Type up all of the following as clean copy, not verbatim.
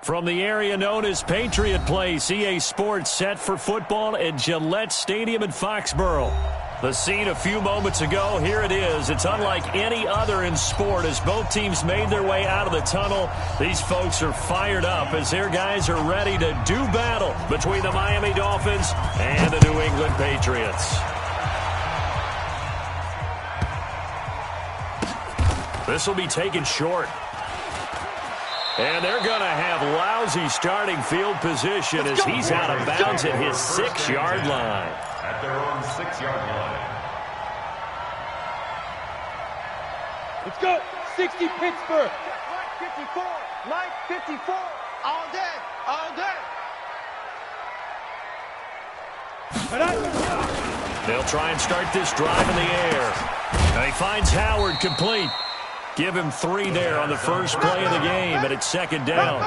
From the area known as Patriot Place, EA Sports set for football at Gillette Stadium in Foxborough. The scene a few moments ago, here it is. It's unlike any other in sport as both teams made their way out of the tunnel. These folks are fired up as their guys are ready to do battle between the Miami Dolphins and the New England Patriots. This will be taken short. And they're going to have lousy starting field position as he's out of bounds at his 6-yard line. At their own 6-yard line. Let's go. 60 Pittsburgh. Mike 54. All day. All day. They'll try and start this drive in the air. And he finds Howard complete. Give him 3 there on the first play of the game, and it's second down.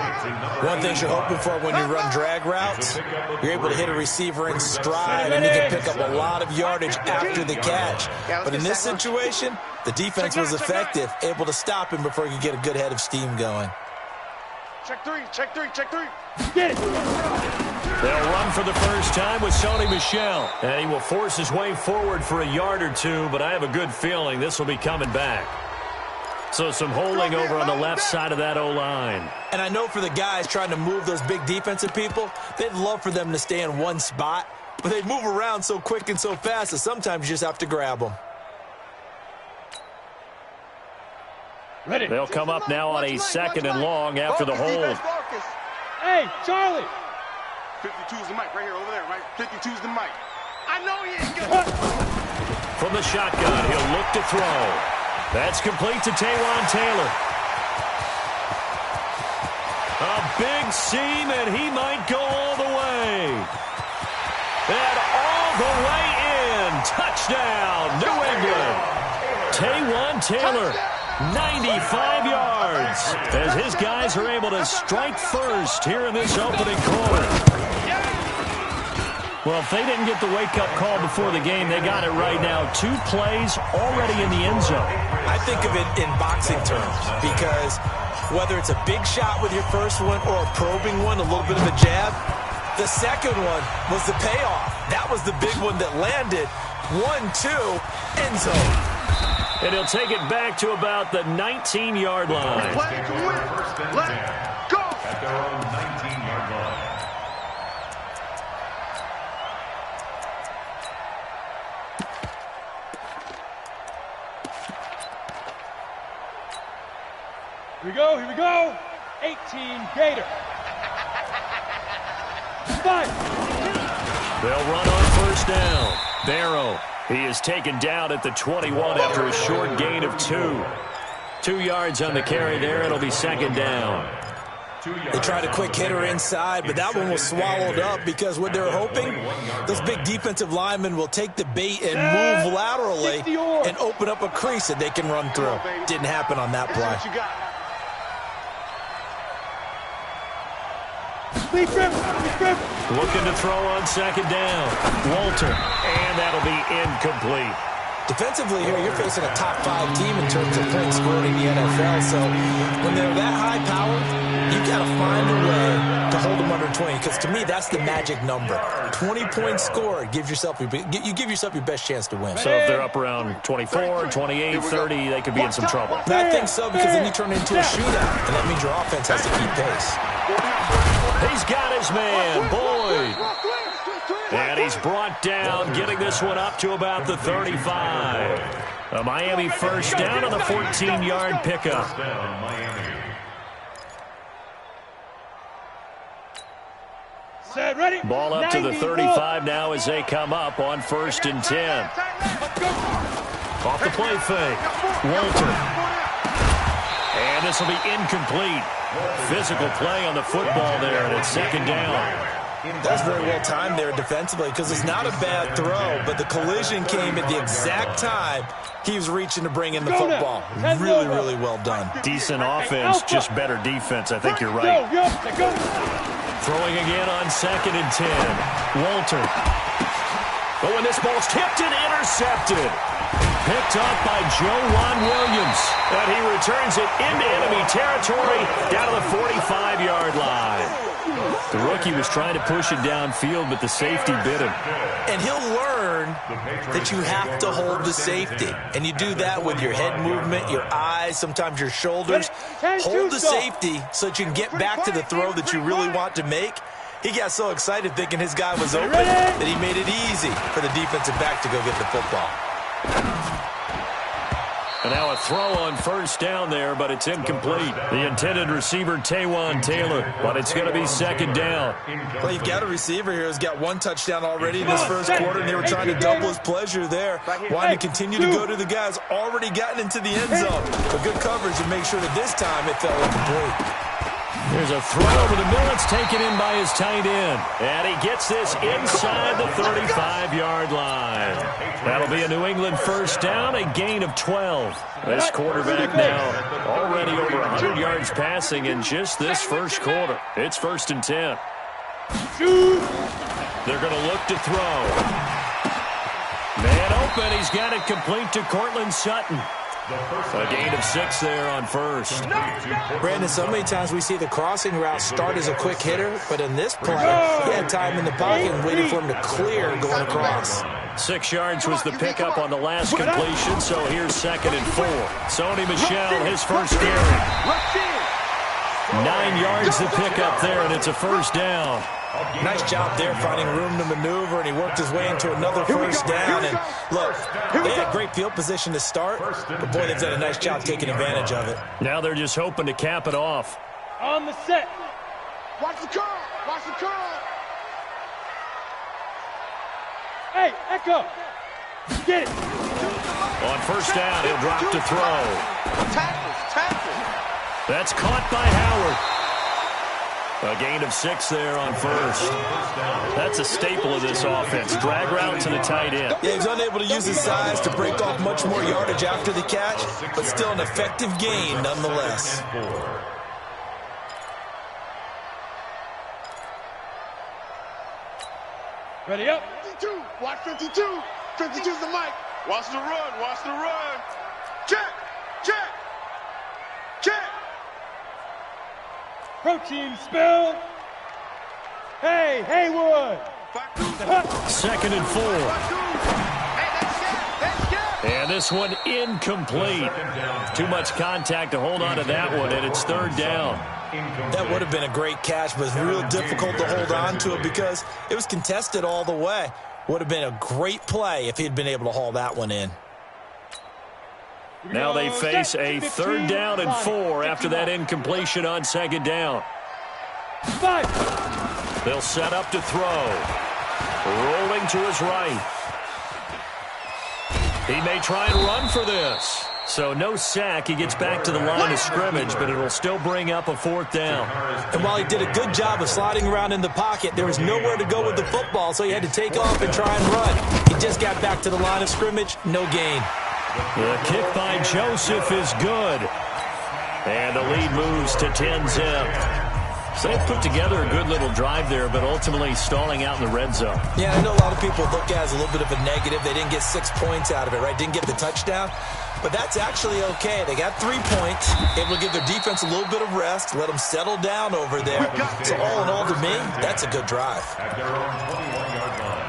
One thing you're hoping for when you run drag routes, you're able to hit a receiver in stride, and he can pick up a lot of yardage after the catch. But in this situation, the defense was effective, able to stop him before he could get a good head of steam going. Check three. Get it. They'll run for the first time with Sony Michel, and he will force his way forward for a yard or two, but I have a good feeling this will be coming back. So some holding over on the left side of that O-line. And I know for the guys trying to move those big defensive people, they'd love for them to stay in one spot, but they move around so quick and so fast that sometimes you just have to grab them. Ready. They'll come up now on a 2nd and long after the hold. Hey, Charlie. 52's the mic right here, over there, right? 52's the mic. I know he is good. From the shotgun, he'll look to throw. That's complete to Taywan Taylor. A big seam, and he might go all the way. And all the way in. Touchdown, New England. Taywan Taylor, 95 yards, as his guys are able to strike first here in this opening quarter. Well, if they didn't get the wake-up call before the game, they got it right now. 2 plays already in the end zone. I think of it in boxing terms because whether it's a big shot with your first one or a probing one, a little bit of a jab, the second one was the payoff. That was the big one that landed. 1-2, end zone. And he'll take it back to about the 19-yard line. Play to win. Let's go. At their own 19-yard line. Here we go. 18 Gator. 5. They'll run on first down. Barrow, he is taken down at the 21 after a short gain of 2. 2 yards on the carry there. It'll be second down. They tried a quick hitter inside, but that one was swallowed up because what they're hoping, those big defensive linemen will take the bait and move laterally and open up a crease that they can run through. Didn't happen on that play. Looking to throw on second down. Walter, and that'll be incomplete. Defensively here, you're facing a top 5 team in terms of points scored in the NFL. So when they're that high powered, you got to find a way to hold them under 20. Because to me, that's the magic number. 20 points scored, you give yourself your best chance to win. So if they're up around 24, 28, 30, they could be in some trouble. I think so, because then you turn it into a shootout, and that means your offense has to keep pace. He's got his man, Boyd. And he's brought down, getting this one up to about the 35. A Miami first down on the 14-yard pickup. Set, ready. Ball up to the 35 now as they come up on 1st and 10. Off the play fake. Walter. And this will be incomplete. Physical play on the football there, and it's second down. That's very well timed there defensively because it's not a bad throw, but the collision came at the exact time he was reaching to bring in the football. Really, really well done. Decent offense, just better defense. I think you're right. Throwing again on 2nd and 10. Walter. Oh, and this ball's tipped and intercepted. picked off by Joe Williams. And he returns it into enemy territory down to the 45-yard line. The rookie was trying to push it downfield, but the safety bit him. And he'll learn that you have to hold the safety. And you do that with your head movement, your eyes, sometimes your shoulders. Hold the safety so that you can get back to the throw that you really want to make. He got so excited thinking his guy was open that he made it easy for the defensive back to go get the football. And now a throw on first down there, but it's incomplete. The intended receiver, Taywan Taylor, but it's going to be second down. Well, you've got a receiver here who's got one touchdown already in this first quarter, and they were trying to double his pleasure there. Wanting to continue to go to the guys already gotten into the end zone. But good coverage and make sure that this time it fell incomplete. There's a throw over the middle. It's taken in by his tight end. And he gets this inside the 35-yard line. That'll be a New England first down, a gain of 12. This quarterback now already over 100 yards passing in just this first quarter. It's 1st and 10. They're going to look to throw. Man open. He's got it complete to Cortland Sutton. A gain of 6 there on first. Brandon, so many times we see the crossing route start as a quick hitter, but in this play, he had time in the pocket and waiting for him to clear going across. 6 yards was the pickup on the last completion, so here's 2nd and 4. Sony Michel, his first carry. 9 yards the pickup there, and it's a first down. Nice job there finding room to maneuver, and he worked his way into another first down. And look, they had great field position to start, but boy, they've done a nice job taking advantage of it. Now they're just hoping to cap it off. On the set. Watch the curl. Watch the curl. Hey, Echo. Get it. On first down, he'll drop to throw. Tackles. That's caught by Howard. A gain of 6 there on first. That's a staple of this offense. Drag route to the tight end. Yeah, he's unable to use his size to break off much more yardage after the catch, but still an effective gain nonetheless. Ready up. 52. Watch 52. 52's the mic. Watch the run. Watch the run. Check. Protein spill. Hey, Haywood. 2nd and 4. And this one incomplete. Too much contact to hold on to that one, and it's 3rd down. That would have been a great catch, but it's real difficult to hold on to it because it was contested all the way. Would have been a great play if he'd been able to haul that one in. Now they face a 3rd down and 4 after that incompletion on 2nd down. 5. They'll set up to throw. Rolling to his right. He may try and run for this. So no sack. He gets back to the line of scrimmage, but it'll still bring up a 4th down. And while he did a good job of sliding around in the pocket, there was nowhere to go with the football, so he had to take off and try and run. He just got back to the line of scrimmage, no gain. The kick by Joseph is good. And the lead moves to 10-zip. So they put together a good little drive there, but ultimately stalling out in the red zone. Yeah, I know a lot of people look at it as a little bit of a negative. They didn't get 6 points out of it, right? Didn't get the touchdown. But that's actually okay. They got 3 points, able to give their defense a little bit of rest, let them settle down over there. So all in all, to me, that's a good drive. At their own 21-yard line.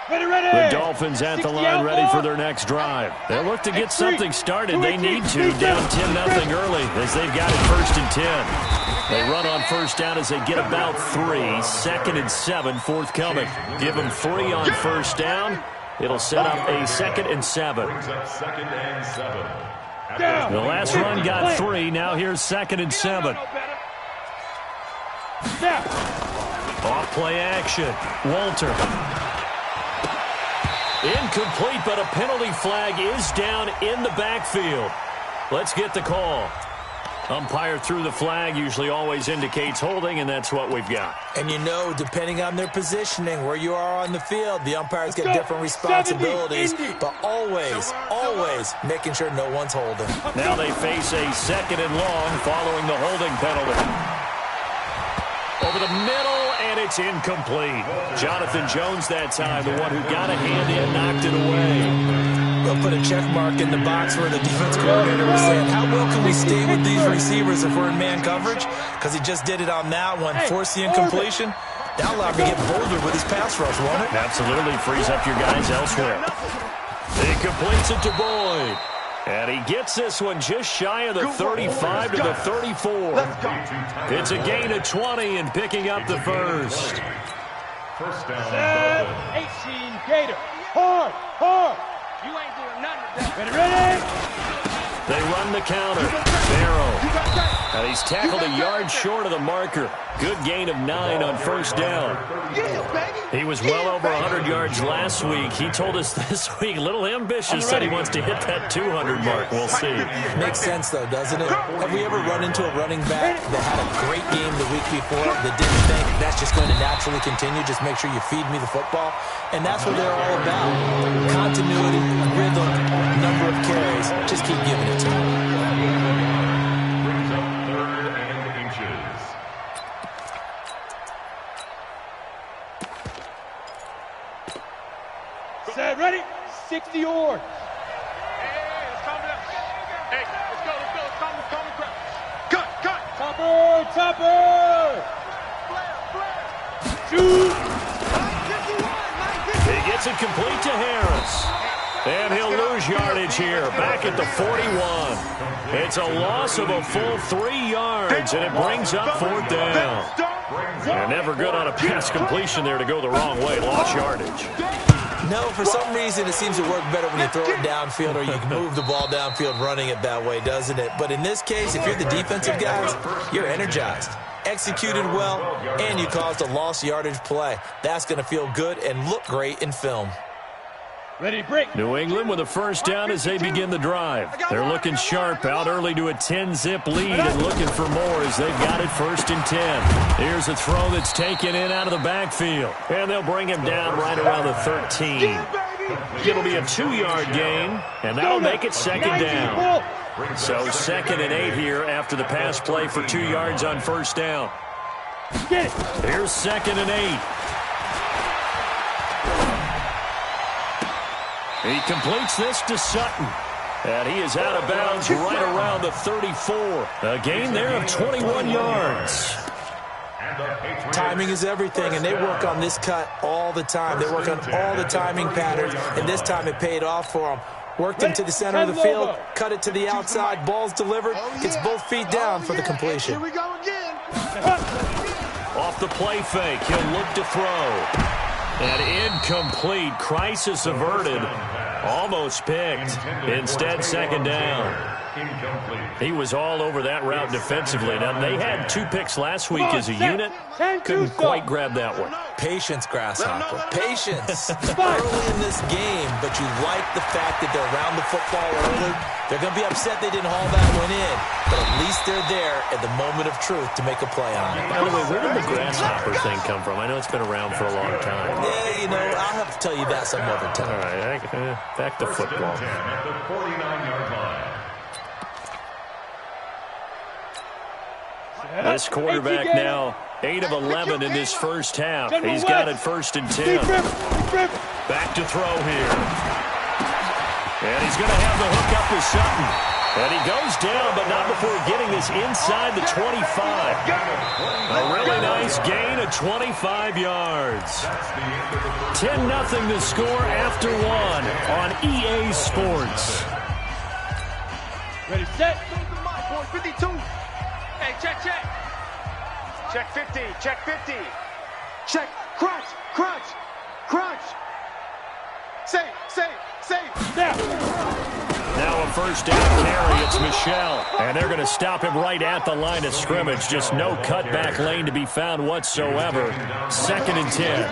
Ready. The Dolphins at the line ready for their next drive. They'll look to get something started. They need to, down 10-0 early as they've got it 1st and 10. They run on first down as they get about 3. 2nd and 7 forthcoming. Give them 3 on first down. It'll set up a 2nd and 7. Brings up 2nd and 7. The last run got 3. Now here's 2nd and 7. Off play action. Walter. Incomplete, but a penalty flag is down in the backfield. Let's get the call. Umpire threw the flag, usually always indicates holding, and that's what we've got. And you know, depending on their positioning, where you are on the field, the umpire's got different responsibilities, but always making sure no one's holding. Now they face a 2nd and long following the holding penalty. Over the middle, And it's incomplete. Jonathan Jones that time, the one who got a hand in, knocked it away. We'll put a check mark in the box where the defense coordinator was saying, how well can we stay with these receivers if we're in man coverage? Because he just did it on that one, force the incompletion. That allowed him to get bolder with his pass rush, won't it? Absolutely frees up your guys elsewhere. He completes it to Boyd. And he gets this one just shy of the 35 to the 34. It's a gain of 20 and picking up the first. First down. 18 Gator. Hard, hard. You ain't doing nothing. Ready? They run the counter. Barrow. And he's tackled a yard short of the marker. Good gain of 9 on first down. He was well over 100 yards last week. He told us this week, a little ambitious, said he wants to hit that 200 mark. We'll see. Makes sense, though, doesn't it? Have we ever run into a running back that had a great game the week before that didn't think that's just going to naturally continue? Just make sure you feed me the football. And that's what they're all about. Continuity, rhythm, number of carries. Just keep giving it to them. Brings up 3rd and inches. Set, ready? 60 yards. Hey, let's go. Cut. Topper. Shoot. He gets it complete to Harris. And he'll lose yardage here, back at the 41. It's a loss of a full 3 yards, and it brings up 4th down. They're never good on a pass completion there to go the wrong way, lost yardage. No, for some reason, it seems to work better when you throw it downfield or you can move the ball downfield running it that way, doesn't it? But in this case, if you're the defensive guys, you're energized, executed well, and you caused a lost yardage play. That's going to feel good and look great in film. Ready, break. New England with a first down as they begin the drive. They're looking sharp, out early to a 10-zip lead and looking for more as they've got it 1st and 10. Here's a throw that's taken in out of the backfield. And they'll bring him down right around the 13. It'll be a 2-yard gain, and that'll make it 2nd down. So 2nd and 8 here after the pass play for 2 yards on 1st down. Here's 2nd and 8. He completes this to Sutton. And he is out of bounds right around the 34. A gain there of 21 yards. Timing is everything, and they work on this cut all the time. They work on all the timing patterns, and this time it paid off for them. Worked him to the center of the field, cut it to the outside, ball's delivered, gets both feet down for the completion. Here we go again. Off the play fake, he'll look to throw. And incomplete. Crisis averted. Almost picked. Instead, 2nd down. He was all over that route defensively. Now, they had 2 picks last week as a unit. Couldn't quite grab that one. Patience, Grasshopper. Patience. Early in this game, but you like the fact that they're around the football early. They're going to be upset they didn't haul that one in, but at least they're there at the moment of truth to make a play on it. By the way, where did the grasshopper thing come from? I know it's been around for a long time. Yeah, you know, I'll have to tell you that some other time. All right, back to football. At the 49-yard line. This quarterback now 8 of 11 in this first half. He's got it 1st and 10. Back to throw here. And he's going to have the hook up to Sutton. And he goes down, but not before getting this inside the 25. A really nice gain of 25 yards. 10-0 the score after 1 on EA Sports. Ready, set. 52. Hey, check. Check 50. Check 50. Check. Crunch. Safe. Now a first down carry. It's Michelle. And they're going to stop him right at the line of scrimmage. Just no cutback lane to be found whatsoever. 2nd and 10.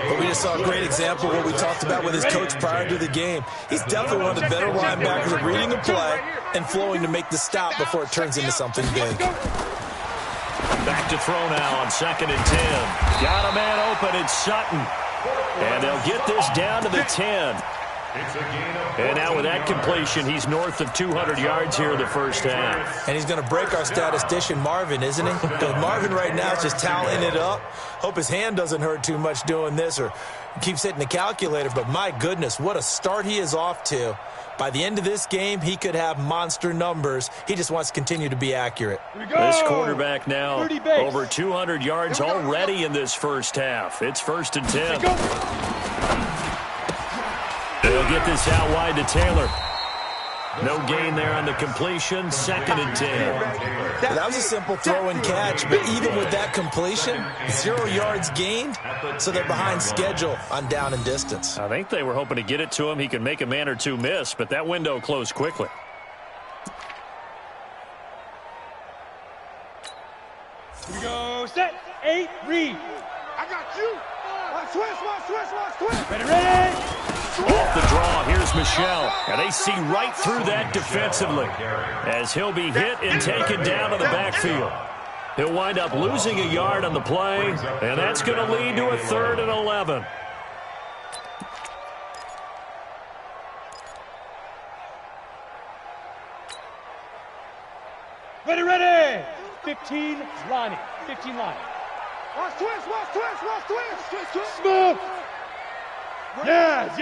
But we just saw a great example of what we talked about with his coach prior to the game. He's definitely one of the better linebackers at reading the play and flowing to make the stop before it turns into something big. Back to throw now on 2nd and 10. Got a man open. It's Sutton. And they'll get this down to the 10. And now with that completion, he's north of 200 yards here in the first half. And he's going to break our statistician, Marvin, isn't he? Because Marvin right now is just tallying it up. Hope his hand doesn't hurt too much doing this or keeps hitting the calculator. But my goodness, what a start he is off to. By the end of this game, he could have monster numbers. He just wants to continue to be accurate. This quarterback now over 200 yards already in this first half. It's 1st and 10. They'll get this out wide to Taylor. No gain there on the completion. 2nd and 10. That was a simple throw and catch, but even with that completion, 0 yards gained, so they're behind schedule on down and distance. I think they were hoping to get it to him. He could make a man or two miss, but that window closed quickly. Here we go. Set. 8. Read. I got you. Switch. Ready. Off the draw, here's Michel. And they see right through that defensively as he'll be hit and taken down to the backfield. He'll wind up losing a yard on the play, and that's going to lead to a 3rd and 11. Ready. 15 lining. 15 line. Watch twist. Smooth. Yes.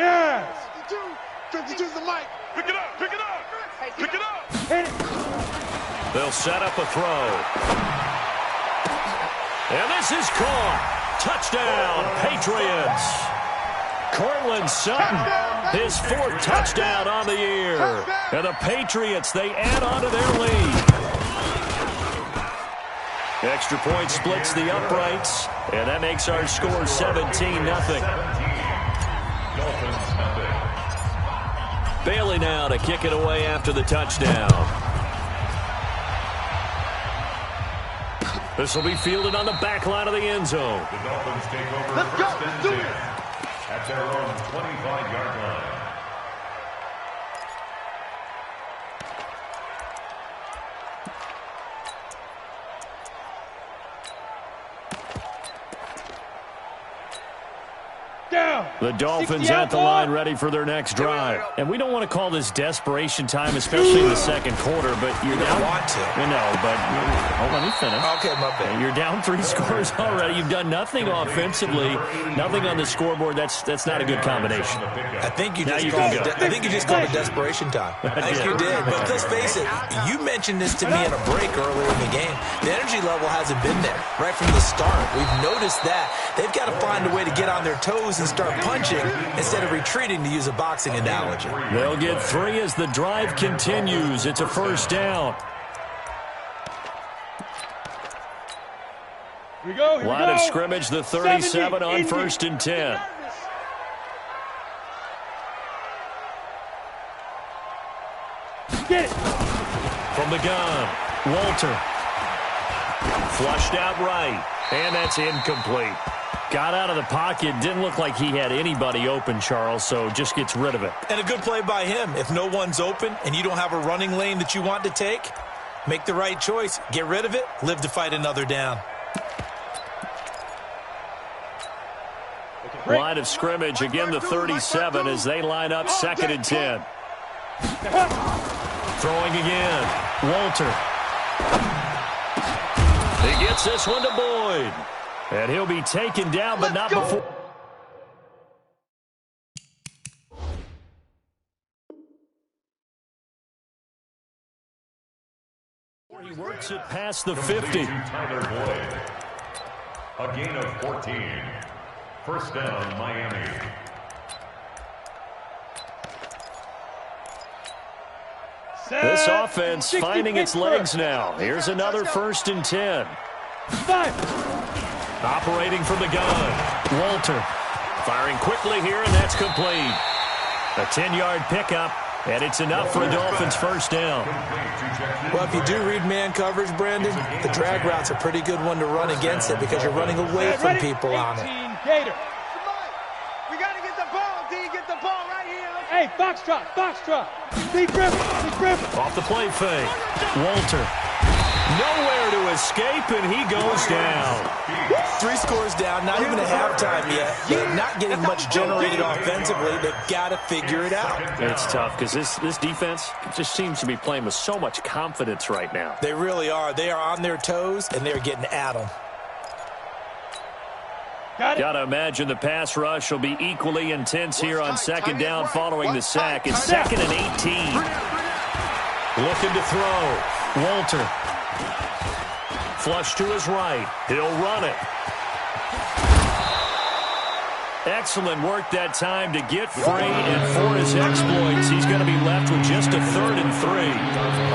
52's the mic. Pick it up. Hit it. They'll set up a throw. And this is caught. Touchdown, Patriots. Cortland Sutton, his 4th touchdown on the year. And the Patriots, they add on to their lead. Extra point splits the uprights, and that makes our score 17-0. Bailey now to kick it away after the touchdown. This will be fielded on the back line of the end zone. The Dolphins take over. Let's go. First and Do 10 it. at their own 25-yard line. Down. The Dolphins at the line ready for their next drive. And we don't want to call this desperation time, especially in the second quarter, but you're down. Want to. No, but let me finish. Okay, my bad. You're down 3 scores already. You've done nothing offensively, nothing on the scoreboard. That's not a good combination. I think you Now just you called can it. go. I think you just called it desperation time. I think you did. But let's face it. You mentioned this to me in a break earlier in the game. The energy level hasn't been there right from the start. We've noticed that they've got to find a way to get on their toes and start punching instead of retreating, to use a boxing analogy. They'll get 3 as the drive continues. It's a 1st down. Here we go. Line of scrimmage, the 37 on 1st and 10. Get it. From the gun, Walter. Flushed out right, and that's incomplete. Got out of the pocket, didn't look like he had anybody open, Charles, so just gets rid of it. And a good play by him. If no one's open and you don't have a running lane that you want to take, make the right choice. Get rid of it, live to fight another down. Line of scrimmage, again the 37 as they line up 2nd and 10. Throwing again, Walter. He gets this one to Boyd. And he'll be taken down, but not before. He works it past the 50. Tyler Boyd. A gain of 14. 1st down, Miami. This offense finding its legs now. Here's another 1st and 10. 5. Operating from the gun, Walter. Firing quickly here, and that's complete. A 10-yard pickup, and it's enough for a Dolphins 1st down. Well, if you do read man coverage, Brandon, the drag route's a pretty good one to run against it because you're running away from people on it. Gator. We got to get the ball, D. Get the ball right here. Hey, foxtrot. Deep river. Off the play fake, Walter. Nowhere to escape, and he goes down. 3 scores down, not even a halftime yet. They're not getting much generated offensively. They've got to figure it out. It's tough because this defense just seems to be playing with so much confidence right now. They really are. They are on their toes, and they're getting at them. Got to imagine the pass rush will be equally intense here on second down following the sack. It's 2nd and 18. Looking to throw. Walter. Flush to his right. He'll run it. Excellent work that time to get free, and for his exploits, he's going to be left with just a 3rd and 3.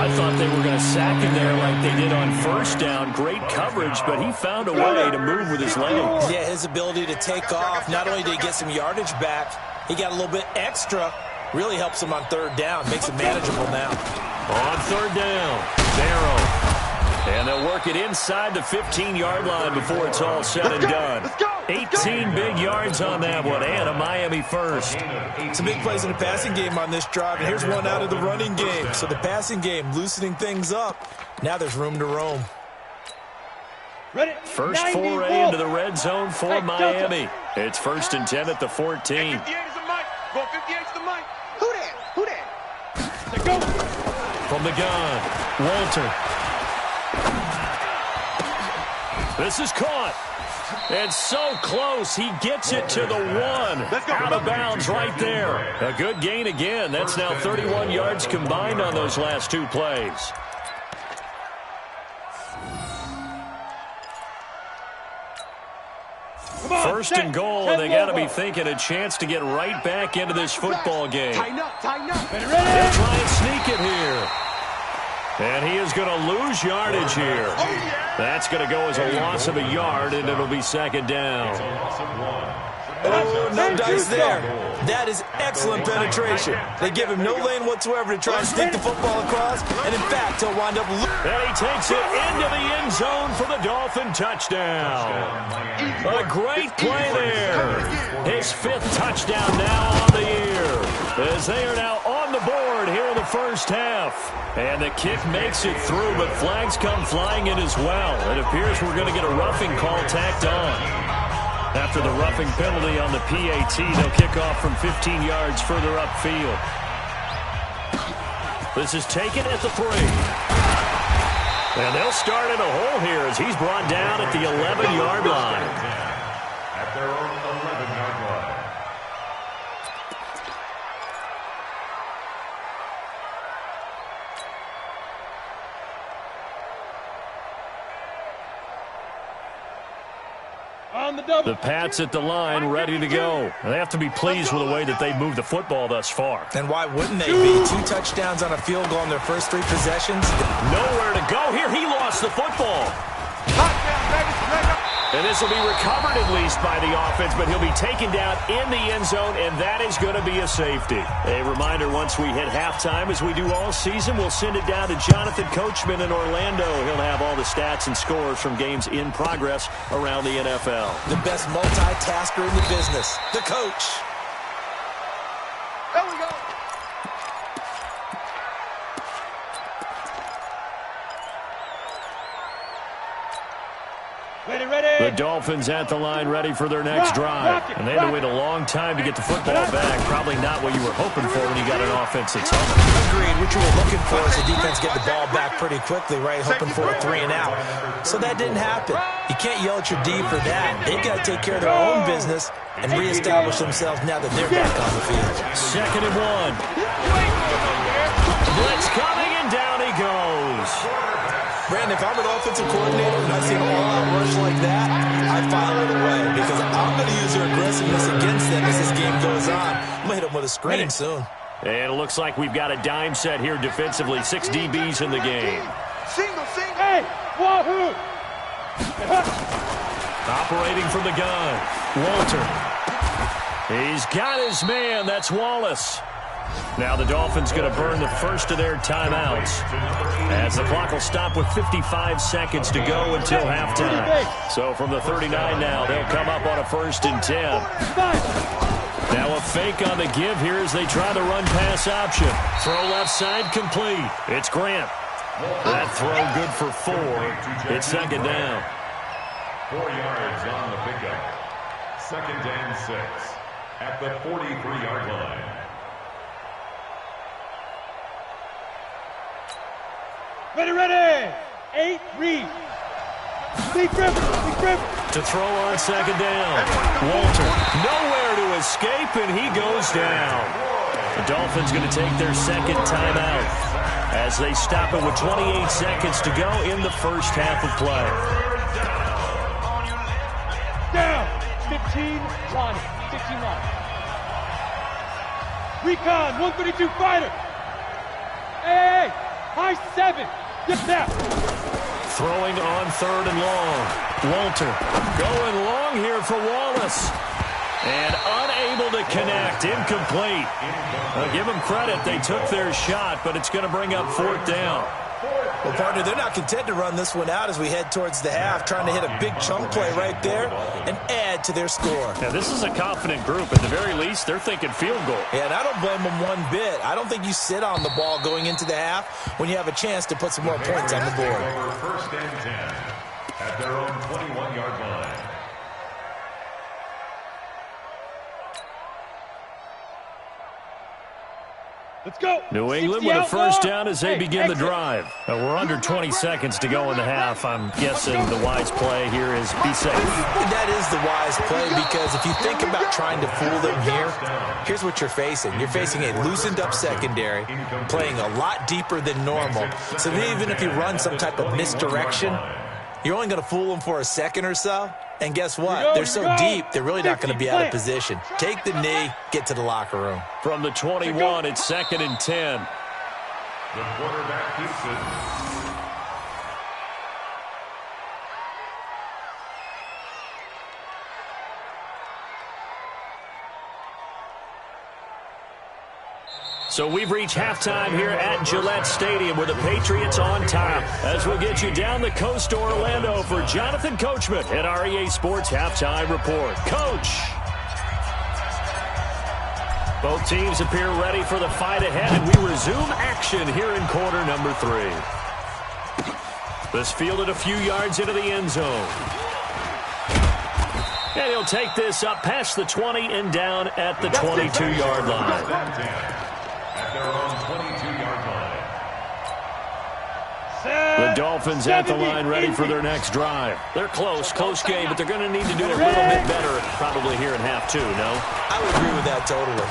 I thought they were going to sack him there like they did on first down. Great coverage, but he found a way to move with his legs. Yeah, his ability to take off, not only did he get some yardage back, he got a little bit extra. Really helps him on 3rd down, makes it manageable now. On 3rd down, Barrow. And they'll work it inside the 15-yard line before it's all said and done. 18 big yards on that one, and a Miami first. Some big plays in the passing game on this drive, and here's one out of the running game. So the passing game loosening things up. Now there's room to roam. First foray into the red zone for Miami. It's 1st and 10 at the 14. 58 is the mic. Go 58 is the mic. Who that? Who that? Go. From the gun, Walter. This is caught. And so close, he gets it to the 1. Out of bounds right there. A good gain again. That's now 31 yards combined on those last 2 plays. First and goal, and they got to be thinking a chance to get right back into this football game. Tighten up. They'll try and sneak it here. And he is going to lose yardage here. That's going to go as a loss of a yard, and it'll be 2nd down. Oh, no dice there. That is excellent penetration. They give him no lane whatsoever to try and sneak the football across, and in fact, he'll wind up... And he takes it into the end zone for the Dolphin touchdown. A great play there. His 5th touchdown now on the year, as they are now on the board here in the first half. And the kick makes it through, but flags come flying in as well. It appears we're going to get a roughing call tacked on. After the roughing penalty on the PAT, they'll kick off from 15 yards further upfield. This is taken at the 3. And they'll start in a hole here as he's brought down at the 11-yard line. At their own 11-yard line. The Pats at the line, ready to go. They have to be pleased with the way that they've moved the football thus far. And why wouldn't they be? 2 touchdowns on a field goal in their first 3 possessions. Nowhere to go here. He lost the football. And this will be recovered at least by the offense, but he'll be taken down in the end zone, and that is going to be a safety. A reminder, once we hit halftime, as we do all season, we'll send it down to Jonathan Coachman in Orlando. He'll have all the stats and scores from games in progress around the NFL. The best multitasker in the business, the coach. There we go. Ready. The Dolphins at the line, ready for their next drive. And they had to wait a long time to get the football back. Probably not what you were hoping for when you got an offense that's home. Agreed. What you were looking for is the defense get the ball back pretty quickly, right? Hoping for a 3 and out. So that didn't happen. You can't yell at your D for that. They've got to take care of their own business and reestablish themselves now that they're back on the field. 2nd and 1. Blitz coming, and down he goes. Brandon, if I'm an offensive coordinator and I see an all-out rush like that, I file it away because I'm going to use their aggressiveness against them as this game goes on. I'm going to hit them with a screen soon. And it looks like we've got a dime set here defensively. 6 DBs in the game. Single. Hey, wahoo! Operating from the gun, Walter. He's got his man. That's Wallace. Now the Dolphins going to burn the first of their timeouts, as the clock will stop with 55 seconds to go until halftime. So from the 39 now, they'll come up on a 1st and 10. Now a fake on the give here as they try the run-pass option. Throw left side complete. It's Grant. That throw good for 4. It's second down. 4 yards on the pickup. Second and 6 at the 43-yard line. Ready. 8, read. Big grip. To throw on second down. Walter nowhere to escape, and he goes down. The Dolphins going to take their second timeout as they stop it with 28 seconds to go in the first half of play. Down. 15 line. 15 line. Recon. 132 fighter. Hey. High 7. Get that. Throwing on third and long. Walter going long here for Wallace. And unable to connect. Incomplete. Give them credit. They took their shot, but it's going to bring up fourth down. Well, partner, they're not content to run this one out as we head towards the half, trying to hit a big chunk play right there and add to their score. Now, this is a confident group. At the very least, they're thinking field goal. Yeah, and I don't blame them one bit. I don't think you sit on the ball going into the half when you have a chance to put some more points on the board. First and 10 at their own 21-yard line. Let's go. New England with a first down as they begin the drive. We're under 20 seconds to go in the half. I'm guessing the wise play here is be safe. That is the wise play, because if you think about trying to fool them here, here's what you're facing. You're facing a loosened up secondary, playing a lot deeper than normal. So even if you run some type of misdirection, you're only going to fool them for a second or so. And guess what? They're so deep, they're really not going to be out of position. Take the knee, get to the locker room. From the 21, it's second and 10. The quarterback keeps it. So we've reached halftime here at Gillette Stadium with the Patriots on top. As we'll get you down the coast to Orlando for Jonathan Coachman at our EA Sports Halftime Report. Coach! Both teams appear ready for the fight ahead, and we resume action here in quarter number 3. This fielded a few yards into the end zone. And he'll take this up past the 20 and down at the 22-yard line. At their own 22-yard line. The Dolphins at the line ready for their next drive. They're close game, but they're going to need to do it a little bit better probably here in half 2, no? I would agree with that totally.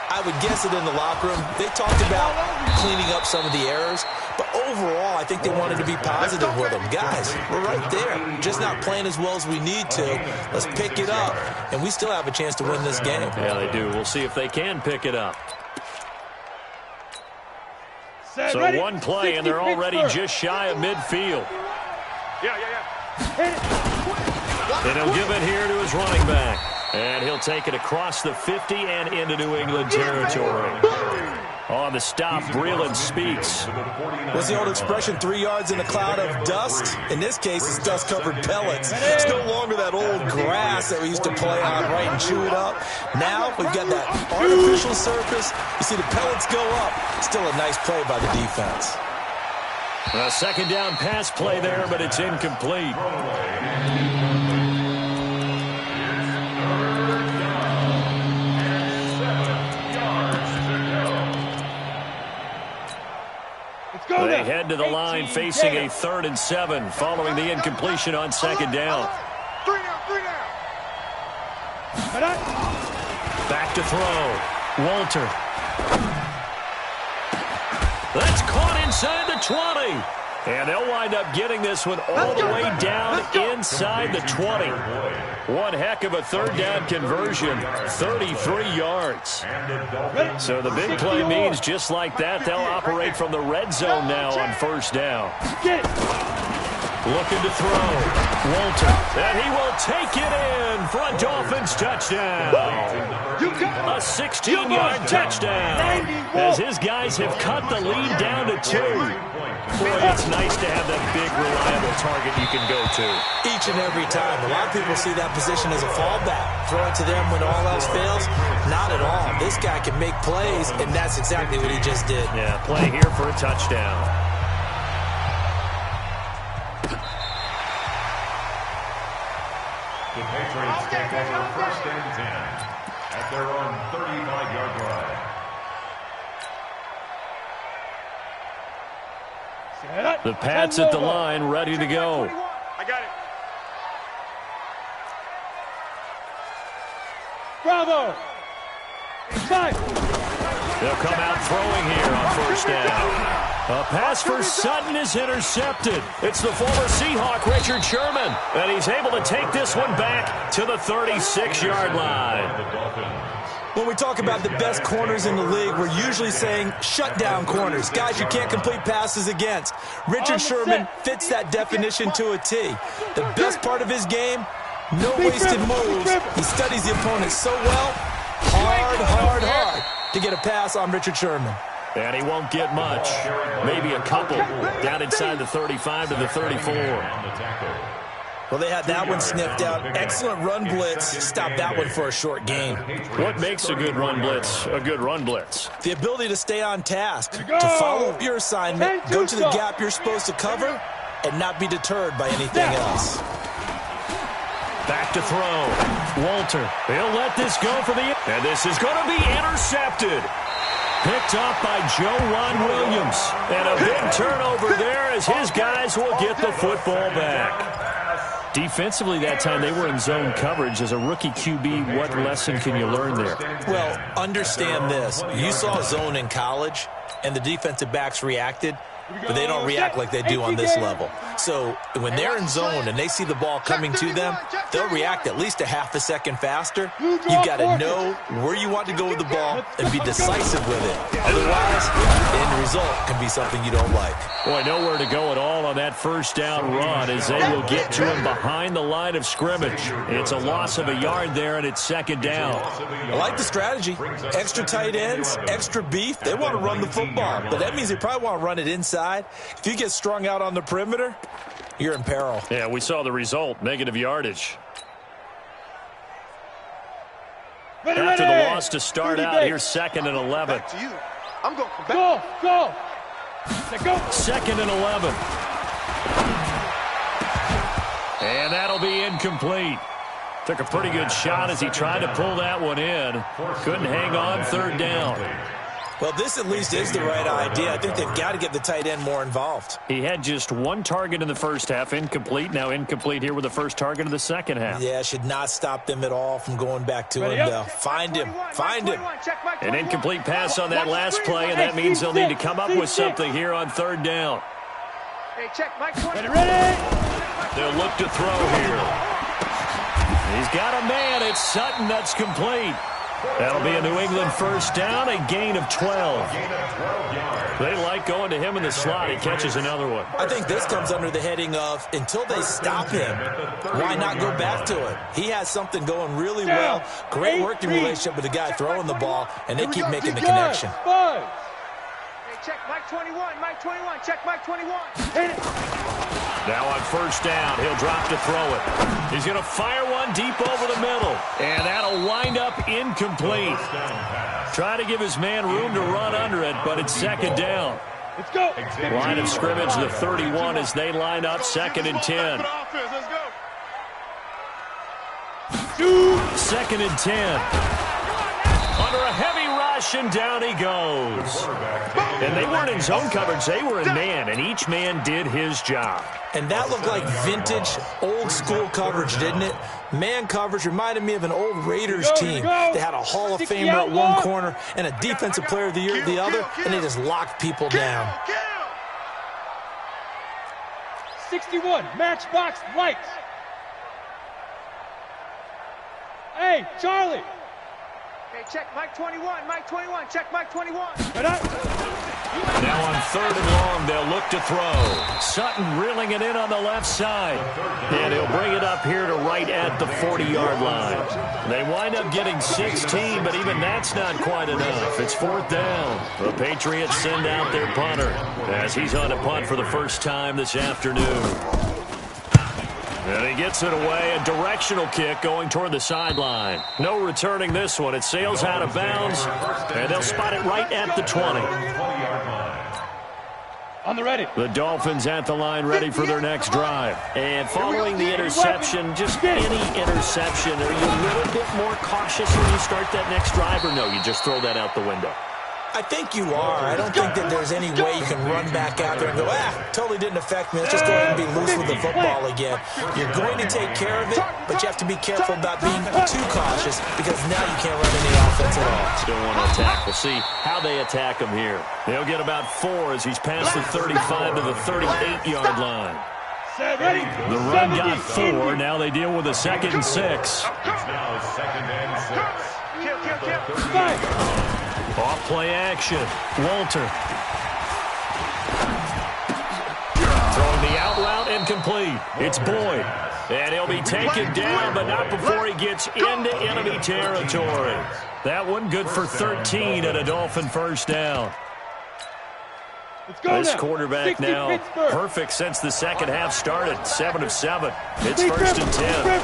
I would guess it in the locker room. They talked about cleaning up some of the errors, but overall, I think they wanted to be positive with them. Guys, we're right there. Just not playing as well as we need to. Let's pick it up, and we still have a chance to win this game. Yeah, they do. We'll see if they can pick it up. So one play, and they're already just shy of midfield. And he'll give it here to his running back. And he'll take it across the 50 and into New England territory. On the stop, Breeland speaks. What's the old expression, 3 yards in a cloud of dust? In this case, it's dust-covered pellets. It's no longer that old grass that we used to play on, right, and chew it up. Now we've got that artificial surface. You see the pellets go up. Still a nice play by the defense. A second down pass play there, but it's incomplete. They head to the line facing a 3rd and 7 following the incompletion on second down. 3 down. Back to throw. Walter. That's caught inside the 20. And they'll wind up getting this one all the way down inside the 20. One heck of a third down conversion, 33 yards. So the big play means just like that, they'll operate from the red zone now on first down. Looking to throw. Walter. And he will take it in for a Dolphins touchdown. A 16-yard touchdown. As his guys have cut the lead down to 2. Boy, it's nice to have that big, reliable target you can go to. Each and every time. A lot of people see that position as a fallback. Throw it to them when all else fails. Not at all. This guy can make plays, and that's exactly what he just did. Yeah, play here for a touchdown. Patriots take over 1st and 10 at their own 35-yard line. The Pats at the line, ready to go. I got it. Bravo. Inside. They'll come out throwing here on 1st down. A pass for Sutton is intercepted. It's the former Seahawk, Richard Sherman, and he's able to take this one back to the 36-yard line. When we talk about the best corners in the league, we're usually saying shutdown corners, guys you can't complete passes against. Richard Sherman fits that definition to a T. The best part of his game, no wasted moves. He studies the opponent so well, hard to get a pass on Richard Sherman. And he won't get much. Maybe a couple down inside the 35 to the 34. Well, they had that one sniffed out. Excellent run blitz. Stop that one for a short gain. What makes a good run blitz a good run blitz? The ability to stay on task, to follow up your assignment, go to the gap you're supposed to cover, and not be deterred by anything else. Back to throw. Walter, he'll let this go for the... And this is going to be intercepted. Picked up by Joe Ron Williams. And a big turnover there as his guys will get the football back. Defensively that time, they were in zone coverage. As a rookie QB, what lesson can you learn there? Well, understand this. You saw zone in college, and the defensive backs reacted, but they don't react like they do on this level. So when they're in zone and they see the ball coming to them, they'll react at least a half a second faster. You've got to know where you want to go with the ball and be decisive with it. Otherwise, the end result can be something you don't like. Boy, nowhere to go at all on that 1st down run as they will get to him behind the line of scrimmage. It's a loss of a yard there, and it's 2nd down. I like the strategy. Extra tight ends, extra beef. They want to run the football, but that means they probably want to run it inside. If you get strung out on the perimeter, you're in peril. Yeah, we saw the result, negative yardage. After the loss to start out, here's 2nd and 11. Back to you. I'm going back. Go. Let's go. 2nd and 11. And that'll be incomplete. Took a pretty good shot as he tried to pull that one in. Couldn't hang on, 3rd down. Well, this at least is the right idea. I think they've got to get the tight end more involved. He had just 1 target in the 1st half, incomplete. Now incomplete here with the 1st target of the 2nd half. Yeah, should not stop them at all from going back to him, though. Find him. An incomplete pass on that last play, and that means they'll need to come up with something here on 3rd down. Hey, check Mike. Ready. They'll look to throw here. He's got a man. It's Sutton. That's complete. That'll be a New England 1st down, a gain of 12. They like going to him in the slot. He catches another one. I think this comes under the heading of, until they stop him, why not go back to it? He has something going really well. Great working relationship with the guy throwing the ball, and they keep making the connection. Hey, check Mike 21. Check Mike 21. Hit it. Now on 1st down, he'll drop to throw it. He's going to fire one deep over the middle, and that'll wind up incomplete. Try to give his man room to run under it, but it's 2nd down. Let's go. Line of scrimmage, the 31, as they line up 2nd and 10. 2nd and 10. Under a heavy rush, and down he goes. And they weren't in zone coverage. They were in man, and each man did his job. And that looked like vintage, old-school coverage, didn't it? Man coverage reminded me of an old Raiders team. They had a Hall of Famer at one corner and a Defensive Player of the Year at the other, and they just locked people down. 61, matchbox lights. Hey, Charlie. Hey, check Mike 21. Check Mike 21. Now on 3rd and long, they'll look to throw. Sutton reeling it in on the left side. And he'll bring it up here to right at the 40-yard line. They wind up getting 16, but even that's not quite enough. It's 4th down. The Patriots send out their punter as he's on a punt for the first time this afternoon. And he gets it away, a directional kick going toward the sideline. No returning this one. It sails out of bounds, and they'll spot it right at the 20. On the ready. The Dolphins at the line ready for their next drive. And following the interception, just any interception, are you a little bit more cautious when you start that next drive, or no, you just throw that out the window? I think you are. I don't think that there's any way you can run back out there and go, totally didn't affect me. Let's just go ahead and be loose with the football again. You're going to take care of it, but you have to be careful about being too cautious because now you can't run any offense at all. Still want to attack. We'll see how they attack him here. They'll get about 4 as he's past the 35 to the 38-yard line. The run got 4. Now they deal with a 2nd and 6. It's now 2nd and 6. Off play action. Walter. Throwing the out route and complete. It's Boyd. And he'll be taken down, but not before he gets into enemy territory. That one good for 13 and a Dolphin first down. This quarterback now perfect since the second half started. 7 of 7. It's 1st and 10.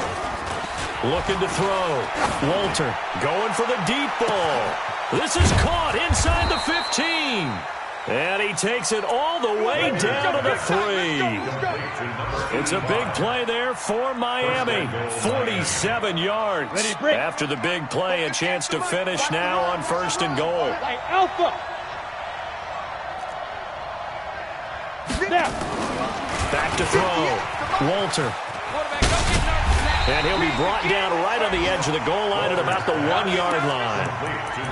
Looking to throw. Walter going for the deep ball. This is caught inside the 15. And he takes it all the way down to the 3. It's a big play there for Miami. 47 yards. After the big play, a chance to finish now on 1st and goal. Back to throw. Walter. And he'll be brought down right on the edge of the goal line at about the 1-yard line.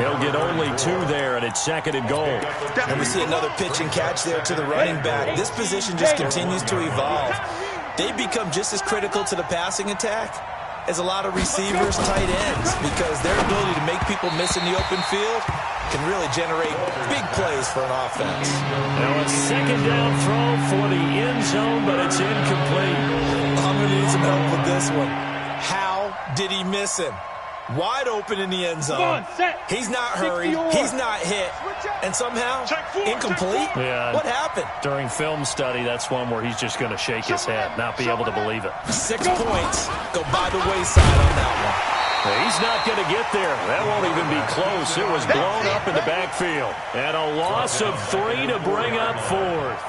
He'll get only 2 there, and it's 2nd and goal. And we see another pitch and catch there to the running back. This position just continues to evolve. They become just as critical to the passing attack as a lot of receivers, tight ends, because their ability to make people miss in the open field can really generate big plays for an offense. Now a 2nd down throw for the end zone, but it's incomplete. I'm going to need some help with this one. How did he miss him? Wide open in the end zone. He's not hurried. He's not hit. And somehow, incomplete? Yeah. What happened? During film study, that's one where he's just going to shake his head, not be able to believe it. 6 points go by the wayside on that one. He's not going to get there. That won't even be close. It was blown up in the backfield. And a loss of 3 to bring up 4th.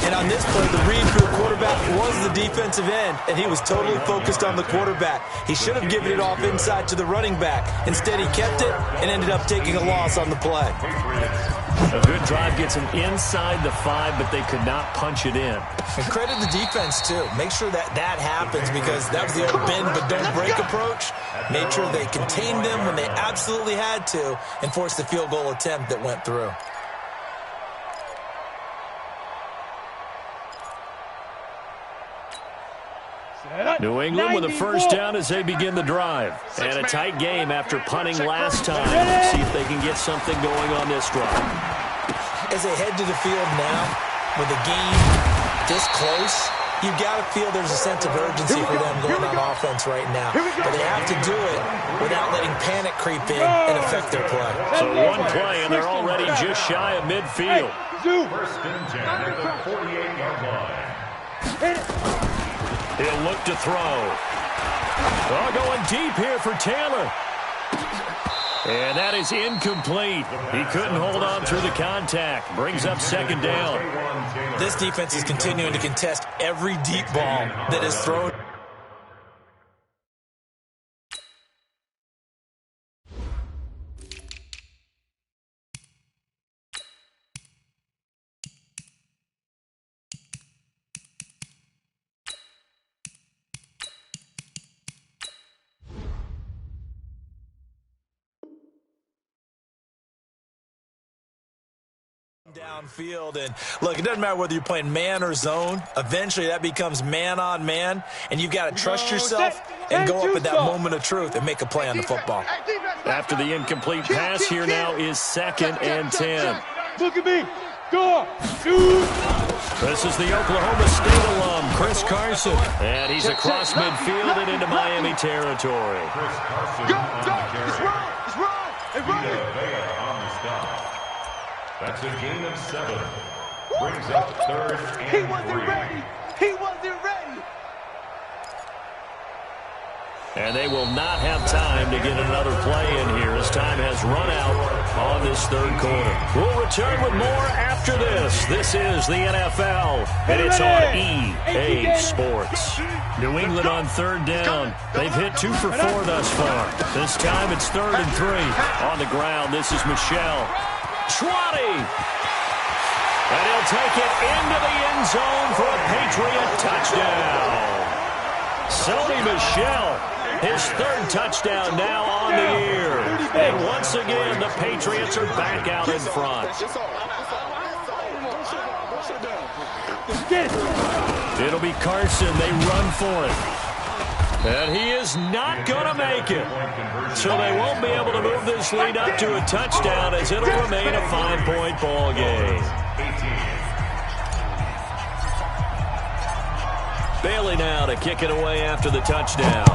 And on this play, the read for the quarterback was the defensive end, and he was totally focused on the quarterback. He should have given it off inside to the running back. Instead, he kept it and ended up taking a loss on the play. A good drive gets him inside the 5, but they could not punch it in. And credit the defense, too. Make sure that happens because that was the old bend but don't break approach. Made sure they contained them when they absolutely had to and forced the field goal attempt that went through. New England with a first down as they begin the drive. And a tight game after punting last time. See if they can get something going on this drive. As they head to the field now, with the game this close, you've got to feel there's a sense of urgency for them going on offense right now. But they have to do it without letting panic creep in and affect their play. So one play, and they're already just shy of midfield. 1st and 10 at the 48-yard line. He'll look to throw. Oh, going deep here for Taylor. And that is incomplete. He couldn't hold on through the contact. Brings up 2nd down. This defense is continuing to contest every deep ball that is thrown. Downfield, and look, it doesn't matter whether you're playing man or zone. Eventually that becomes man on man, and you've got to trust yourself and go up at that moment of truth and make a play on the football. After the incomplete pass, here now is 2nd and 10. Look at me. Go. Shoot. This is the Oklahoma State alum, Chris Carson. And he's across midfield and into Miami territory. Chris Carson on the carry. It's wrong. It's wrong. On the stop. That's a gain of 7. Brings up 3rd and 3. He wasn't ready. And they will not have time to get another play in here as time has run out on this third quarter. We'll return with more after this. This is the NFL, and it's on EA Sports. New England on third down. They've hit 2 for 4 thus far. This time it's 3rd and 3. On the ground, this is Michel. 20! And he'll take it into the end zone for a Patriot touchdown. Sony Michel, his 3rd touchdown now on the year. And once again, the Patriots are back out in front. It'll be Carson. They run for it. And he is not going to make it. So they won't be able to move this lead up to a touchdown as it'll remain a 5-point ball game. Bailey now to kick it away after the touchdown.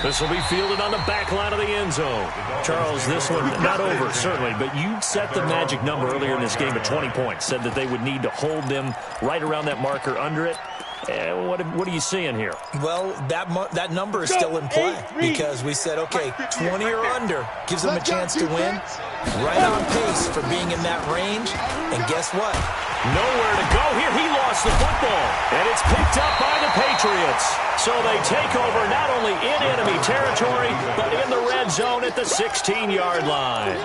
This will be fielded on the back line of the end zone. Charles, this one not over, certainly, but you set the magic number earlier in this game at 20 points. Said that they would need to hold them right around that marker under it. What are you seeing here? Well, that number is still in play because we said, okay, 20 or under gives them a chance to win. Right on pace for being in that range. And guess what? Nowhere to go here. He lost the football. And it's picked up by the Patriots. So they take over not only in enemy territory, but in the red zone at the 16-yard line.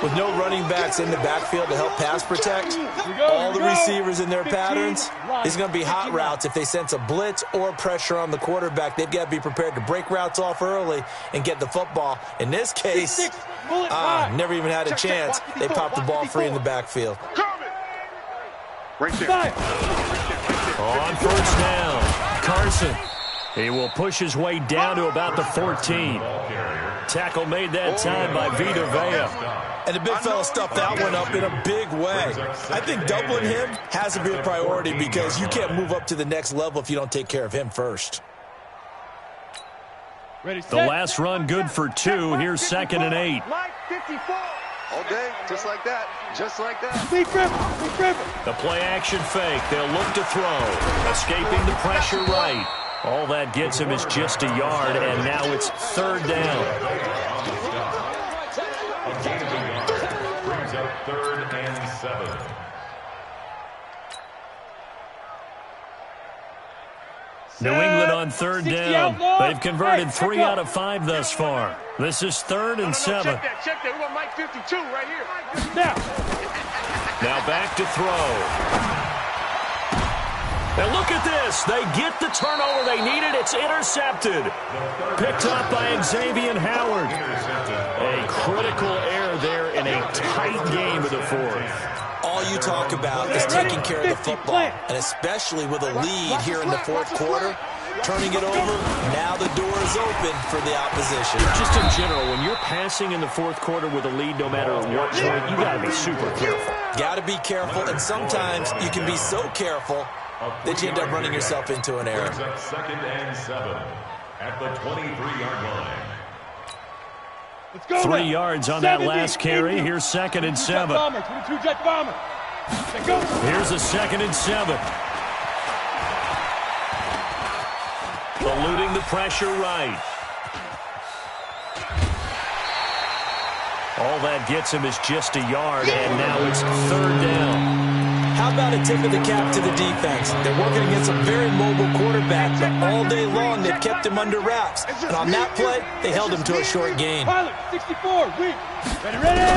With no running backs in the backfield to help pass protect, all the receivers in their patterns, it's going to be hot routes. If they sense a blitz or pressure on the quarterback, they've got to be prepared to break routes off early and get the football. In this case, never even had a chance. They popped the ball free in the backfield. Right there. On first down, Carson. He will push his way down to about the 14. Tackle made that time by Vita Vea. And the big fella stuffed that one up in a big way. I think doubling him has to be a priority because you can't move up to the next level if you don't take care of him first. The last run good for 2. Here's 2nd and 8. All day, just like that. Just like that. The play action fake. They'll look to throw. Escaping the pressure right. All that gets him is just a yard, and now it's 3rd down. Brings up 3rd and 7. New England on 3rd down. They've converted 3 out of 5 thus far. This is 3rd and 7. Check that. We got Mike 52 right here. Now back to throw. And look at this. They get the turnover they needed. It's intercepted. Picked up by Xavier Howard. A critical error there in a tight game of the 4th. All you talk about is taking care of the football, and especially with a lead here in the 4th quarter, turning it over, now the door is open for the opposition. Just in general, when you're passing in the 4th quarter with a lead, no matter what point, you got to be super careful. Got to be careful, and sometimes you can be so careful that you end up running yourself into an error. 2nd and 7 at the 23-yard line. 3 yards on that last carry. Here's 2nd and 7. Here's a 2nd and 7. Eluding the pressure right. All that gets him is just a yard, and now it's 3rd down. How about a tip of the cap to the defense? They're working against a very mobile quarterback, but all day long they've kept him under wraps. And on that play, they held him to a short gain. 64, ready.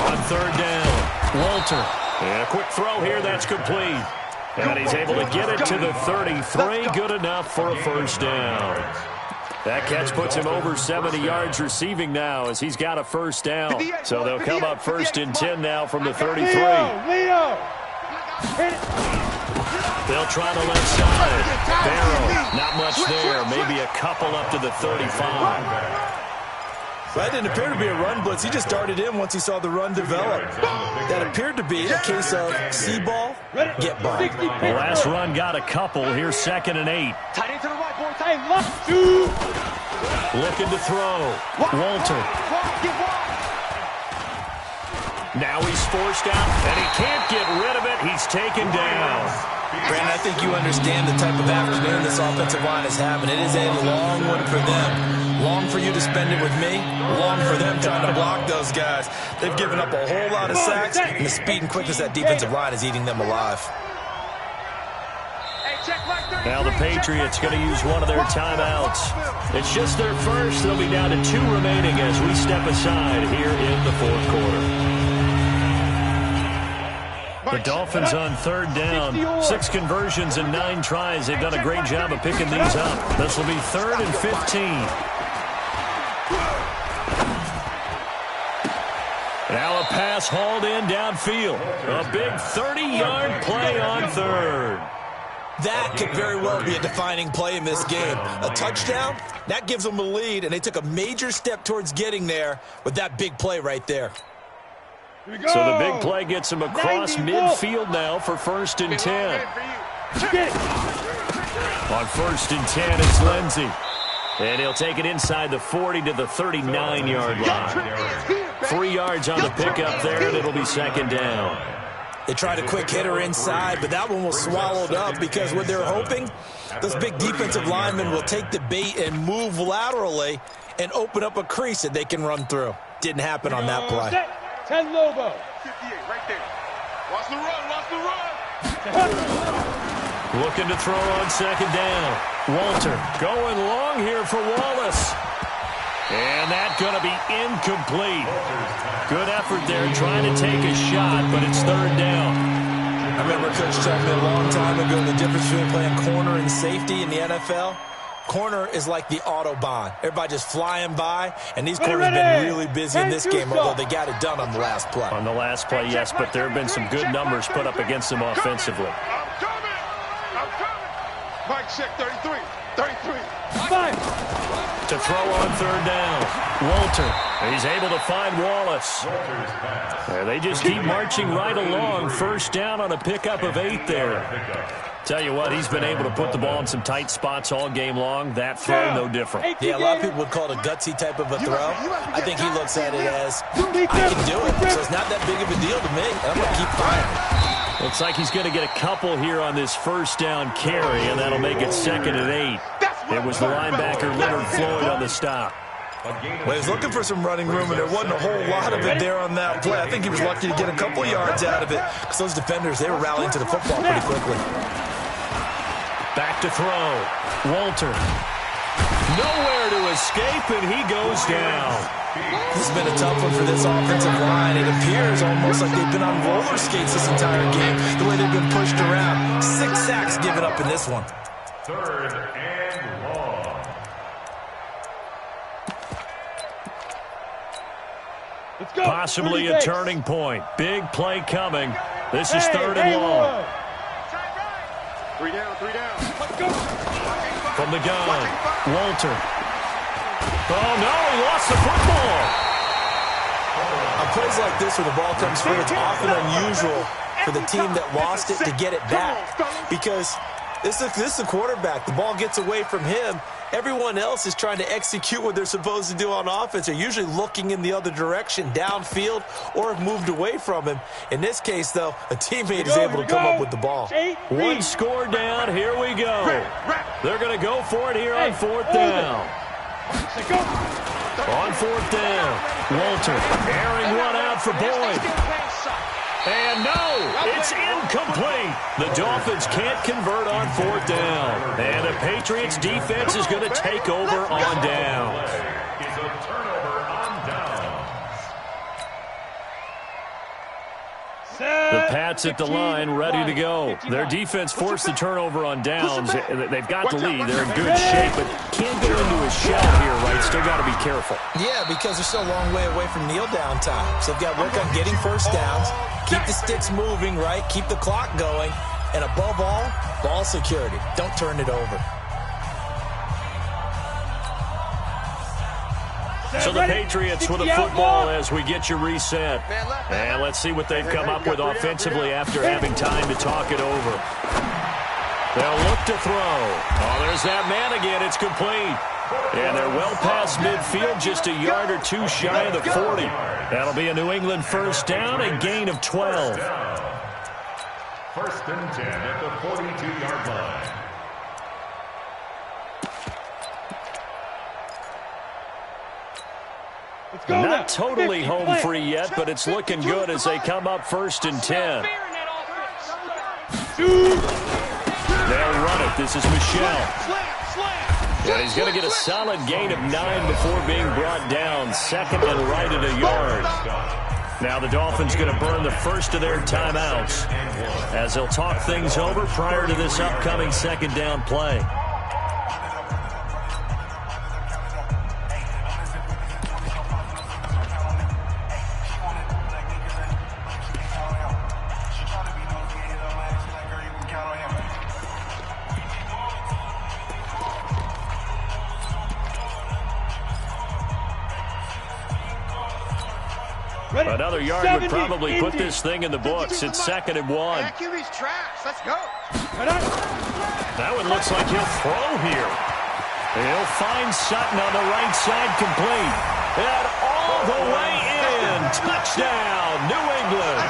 On 3rd down, Walter. And a quick throw here, that's complete. And he's able to get it to the 33. Good enough for a 1st down. That catch puts him over 70 yards receiving now as he's got a 1st down. So they'll come up 1st and 10 now from the 33. Leo. They'll try the left side. Barrow, not much there. Maybe a couple up to the 35. That didn't appear to be a run blitz. He just darted in once he saw the run develop. That appeared to be a case of see ball, get ball. The last run got a couple. Here's 2nd and 8. Tight end to the right, boy. Tight end left. 2. Looking to throw. Walter. Now he's forced out, and he can't get rid of it. He's taken down. Brandon, I think you understand the type of afternoon this offensive line is having. It is a long one for them. Long for you to spend it with me. Long for them trying to block those guys. They've given up a whole lot of sacks, and the speed and quickness of that defensive line is eating them alive. Now the Patriots going to use one of their timeouts. It's just their first. They'll be down to 2 remaining as we step aside here in the fourth quarter. The Dolphins on 3rd down. 6 conversions and 9 tries. They've done a great job of picking these up. This will be 3rd and 15. Now a pass hauled in downfield. A big 30-yard play on 3rd. That could very well be a defining play in this game. A touchdown, that gives them a lead, and they took a major step towards getting there with that big play right there. So the big play gets him across midfield now for 1st and 10. On 1st and 10, it's Lindsey. And he'll take it inside the 40 to the 39-yard line. 3 yards on the pickup there, and it'll be 2nd down. They tried a quick hitter inside, but that one was swallowed up because what they're hoping, those big defensive linemen will take the bait and move laterally and open up a crease that they can run through. Didn't happen on that play. 10 Lobo. 58 right there. Watch the run, watch the run. Looking to throw on 2nd down. Walter going long here for Wallace. And that's going to be incomplete. Good effort there trying to take a shot, but it's 3rd down. I remember Coach telling me a long time ago the difference between playing corner and safety in the NFL. Corner is like the Autobahn. Everybody just flying by, and these corners have been really busy in this game, although they got it done on the last play. On the last play, yes, but there have been some good numbers put up against them offensively. I'm coming. Mike, check 33. 33. 5. To throw on 3rd down. Walter. He's able to find Wallace. They just keep marching right along. 1st down on a pickup of 8 there. Tell you what, he's been able to put the ball in some tight spots all game long. That throw, no different. Yeah, a lot of people would call it a gutsy type of a throw. I think he looks at it as, I can do it, so it's not that big of a deal to me. I'm going to keep firing. Looks like he's going to get a couple here on this 1st down carry, and that'll make it 2nd and 8. It was the linebacker Leonard Floyd on the stop. Well, he was looking for some running room, and there wasn't a whole lot of it there on that play. I think he was lucky to get a couple yards out of it because those defenders, they were rallying to the football pretty quickly. Back to throw. Walter. Nowhere to escape, and he goes down. This has been a tough one for this offensive line. It appears almost like they've been on roller skates this entire game, the way they've been pushed around. 6 sacks given up in this one. 3rd and long. Let's go. Possibly a turning point. Big play coming. This is 3rd and long. 3 down, 3 down. Let's go. From the gun, Walter. Oh, no, he lost the football. On plays like this where the ball comes free, it's often unusual for the team that lost it to get it back because this is the quarterback. The ball gets away from him. Everyone else is trying to execute what they're supposed to do on offense. They're usually looking in the other direction, downfield, or have moved away from him. In this case, though, a teammate is able to come up with the ball. 1 score down. Here we go. They're going to go for it here on 4th down. On 4th down, Walter airing one out for Boyd. And no, it's incomplete. The Dolphins can't convert on 4th down. And the Patriots defense is going to take over on downs. Is a turnover on downs. The Pats at the line, ready to go. Their defense forced the turnover on downs. They've got the lead. They're in good shape, but can't go into a shell here, right? Still got to be careful. Yeah, because they're still a long way away from kneel down time. So they've got to work on getting 1st downs, keep the sticks moving, right? Keep the clock going. And above all, ball security. Don't turn it over. So the Patriots with a football as we get you reset. And let's see what they've come up with offensively after having time to talk it over. They'll look to throw. Oh, there's that man again. It's complete. And they're well past midfield, just a yard or 2 shy of the 40. That'll be a New England 1st down, a gain of 12. First and 10 at the 42-yard line. Not totally home free yet, but it's looking good as they come up first and 10. They'll run it. This is Michelle. And he's going to get a solid gain of 9 before being brought down. Second and right at a yard. Now the Dolphins going to burn the first of their timeouts as they'll talk things over prior to this upcoming second down play. Another yard would probably put this thing in the books. It's second and 1. QB's trash. Let's go. That one looks like he'll throw here. He'll find Sutton on the right side, complete. And all the way in. Touchdown, New England.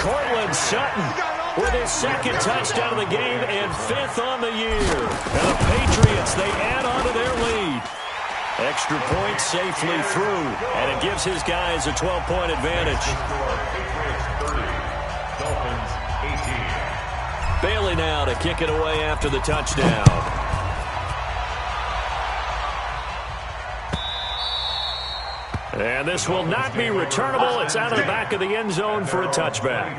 Cortland Sutton with his second touchdown of the game and 5th on the year. And the Patriots, they add on to their lead. Extra point safely through, and it gives his guys a 12-point advantage. Bailey now to kick it away after the touchdown. And this will not be returnable. It's out of the back of the end zone for a touchback.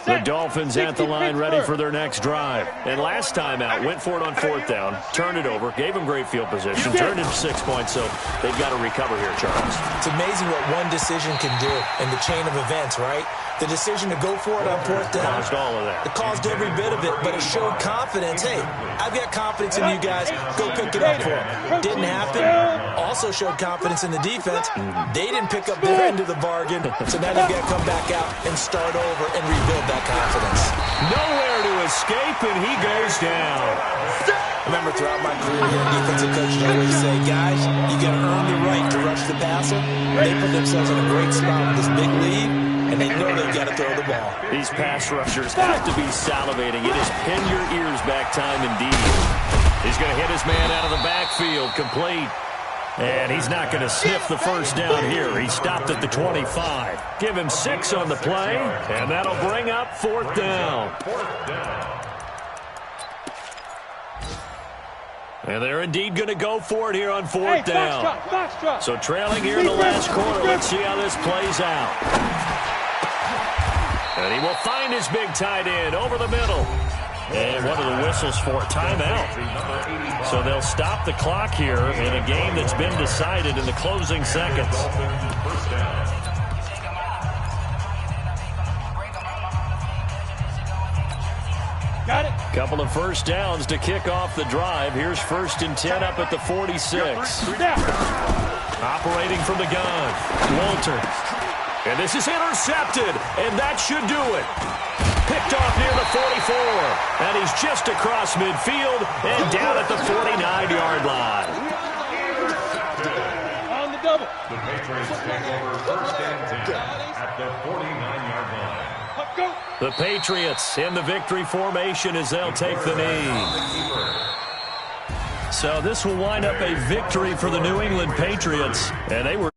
The Dolphins at the line ready for their next drive. And last time out, went for it on 4th down, turned it over, gave them great field position, turned it 6 points, so they've got to recover here, Charles. It's amazing what one decision can do in the chain of events, right? The decision to go for it on 4th down. Caused all of that. It caused every bit of it, but it showed confidence. Hey, I've got confidence in you guys. Go pick it up for them. Didn't happen. Also showed confidence in the defense. They didn't pick up their end of the bargain, so now they've got to come back out and start over and rebuild that confidence. Nowhere to escape, and he goes down. Remember, throughout my career here, defensive coaches always say, guys, you got to earn the right to rush the passer. They put themselves in a great spot with this big lead, and they know they've got to throw the ball. These pass rushers have to be salivating. It is pin your ears back time indeed. He's going to hit his man out of the backfield, complete. And he's not going to sniff the first down here. He stopped at the 25. Give him 6 on the play, and that'll bring up 4th down. And they're indeed going to go for it here on 4th down. So trailing here in the last quarter. Let's see how this plays out. And he will find his big tight end over the middle. And what are the whistles for? Timeout. So they'll stop the clock here in a game that's been decided in the closing seconds. Got it. Couple of first downs to kick off the drive. Here's 1st and 10 up at the 46. Operating from the gun, Walter. And this is intercepted, and that should do it. Picked off near the 44, and he's just across midfield and down at the 49-yard line. On the double. The Patriots take over 1st and 10 at the 49-yard line. Go. The Patriots in the victory formation as they'll take the knee. So this will wind up a victory for the New England Patriots, and they were